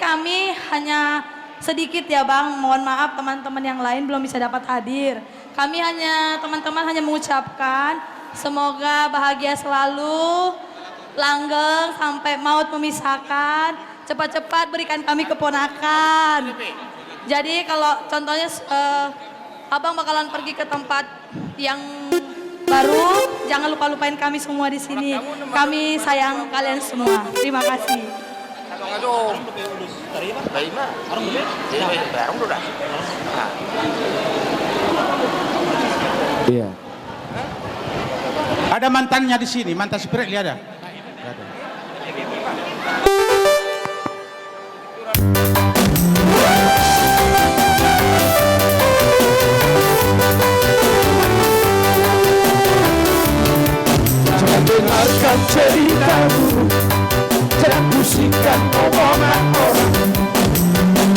kami hanya sedikit ya Bang, mohon maaf teman-teman yang lain belum bisa dapat hadir. Kami teman-teman hanya mengucapkan semoga bahagia selalu, langgeng sampai maut memisahkan, cepat-cepat berikan kami keponakan. Jadi kalau contohnya Abang bakalan pergi ke tempat yang baru, jangan lupa-lupain kami semua di sini. Kami sayang kalian semua. Terima kasih. Iya. Ada mantannya di sini, mantan spirit lihat ada. Jangan dengarkan ceritamu, jangan pusingkan omongan orang.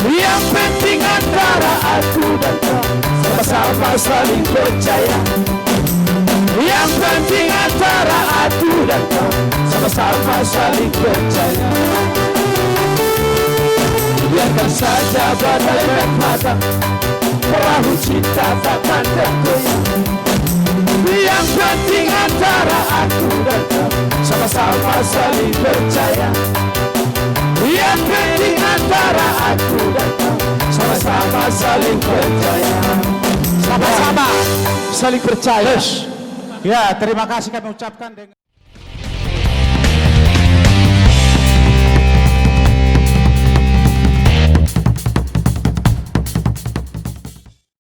Yang penting antara aku dan kau sama-sama saling percaya. Yang penting antara aku dan kau sama-sama saling percaya. Biarkan saja badai menghantam, perahu cinta takkan tergoyah. Yang penting antara aku dan kau sama-sama saling percaya. Yang penting antara aku dan kau sama-sama saling percaya. Sama-sama saling percaya. Ya, terima kasih kami ucapkan dengan